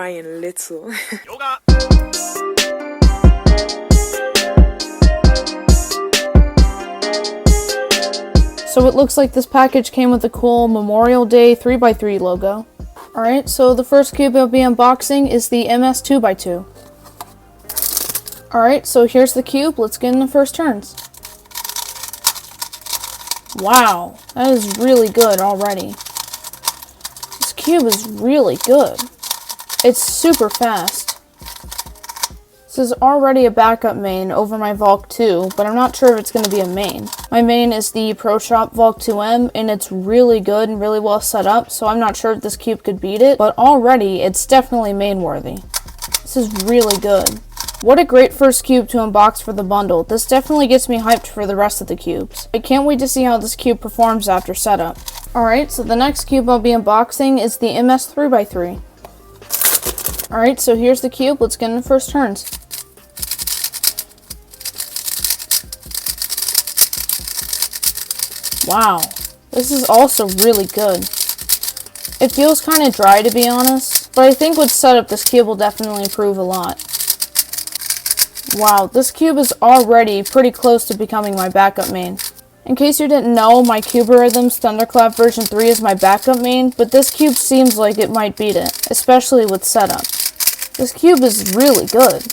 crying little. So it looks like this package came with a cool Memorial Day 3x3 logo. Alright, so the first cube I'll be unboxing is the MS 2x2. Alright, so here's the cube. Let's get in the first turns. Wow, that is really good already. This cube is really good. It's super fast. This is already a backup main over my Valk 2, but I'm not sure if it's going to be a main. My main is the Pro Shop Valk 2M, and it's really good and really well set up, so I'm not sure if this cube could beat it, but already it's definitely main worthy. This is really good. What a great first cube to unbox for the bundle. This definitely gets me hyped for the rest of the cubes. I can't wait to see how this cube performs after setup. Alright, so the next cube I'll be unboxing is the MS 3x3. Alright, so here's the cube. Let's get in the first turns. Wow, this is also really good. It feels kind of dry to be honest, but I think with setup this cube will definitely improve a lot. Wow, this cube is already pretty close to becoming my backup main. In case you didn't know, my Cuberhythm's Thunderclap version 3 is my backup main, but this cube seems like it might beat it, especially with setup. This cube is really good.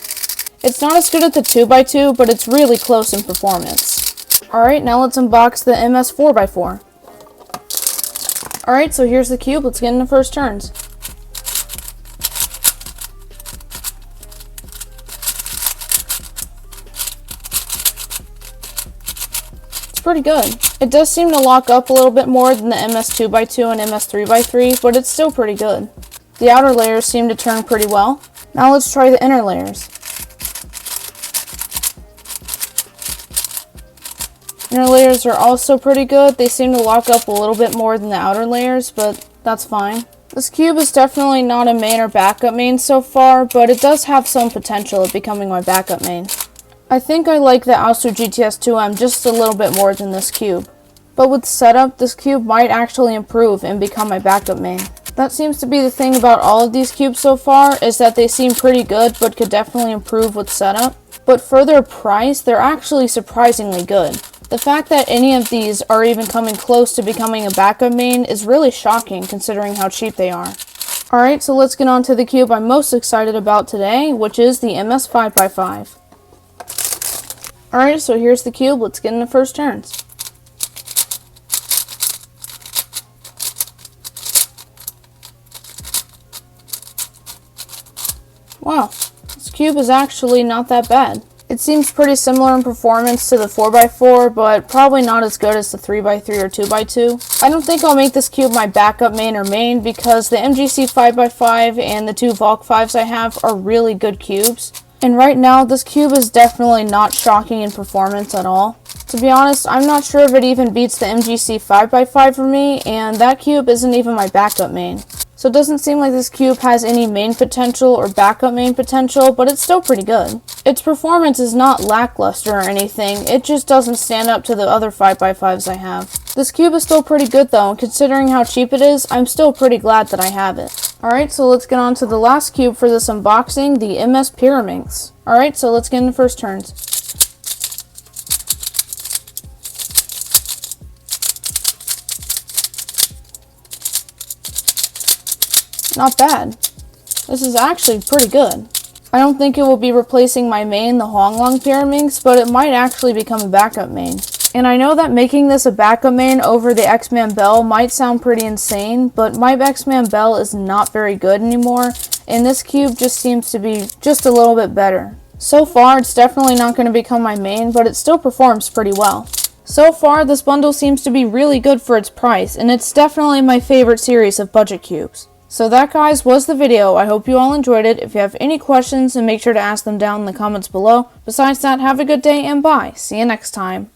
It's not as good at the 2x2, but it's really close in performance. Alright, now let's unbox the MS 4x4. Alright, so here's the cube. Let's get in the first turns. It's pretty good. It does seem to lock up a little bit more than the MS 2x2 and MS 3x3, but it's still pretty good. The outer layers seem to turn pretty well. Now let's try the inner layers. Inner layers are also pretty good. They seem to lock up a little bit more than the outer layers, but that's fine. This cube is definitely not a main or backup main so far, but it does have some potential of becoming my backup main. I think I like the Aosu GTS 2M just a little bit more than this cube. But with setup, this cube might actually improve and become my backup main. That seems to be the thing about all of these cubes so far, is that they seem pretty good but could definitely improve with setup. But for their price, they're actually surprisingly good. The fact that any of these are even coming close to becoming a backup main is really shocking considering how cheap they are. Alright, so let's get on to the cube I'm most excited about today, which is the MS 5x5. Alright, so here's the cube. Let's get in the first turns. Wow, this cube is actually not that bad. It seems pretty similar in performance to the 4x4, but probably not as good as the 3x3 or 2x2. I don't think I'll make this cube my backup main or main because the MGC 5x5 and the two Valk 5s I have are really good cubes. And right now, this cube is definitely not shocking in performance at all. To be honest, I'm not sure if it even beats the MGC 5x5 for me, and that cube isn't even my backup main. So it doesn't seem like this cube has any main potential or backup main potential, but it's still pretty good. Its performance is not lackluster or anything, it just doesn't stand up to the other 5x5s I have. This cube is still pretty good though, and considering how cheap it is, I'm still pretty glad that I have it. Alright, so let's get on to the last cube for this unboxing, the MS Pyraminx. Alright, so let's get in the first turns. Not bad. This is actually pretty good. I don't think it will be replacing my main, the Honglong Pyraminx, but it might actually become a backup main. And I know that making this a backup main over the X-Man Bell might sound pretty insane, but my X-Man Bell is not very good anymore, and this cube just seems to be just a little bit better. So far, it's definitely not going to become my main, but it still performs pretty well. So far, this bundle seems to be really good for its price, and it's definitely my favorite series of budget cubes. So that, guys, was the video. I hope you all enjoyed it. If you have any questions, then make sure to ask them down in the comments below. Besides that, have a good day and bye. See you next time.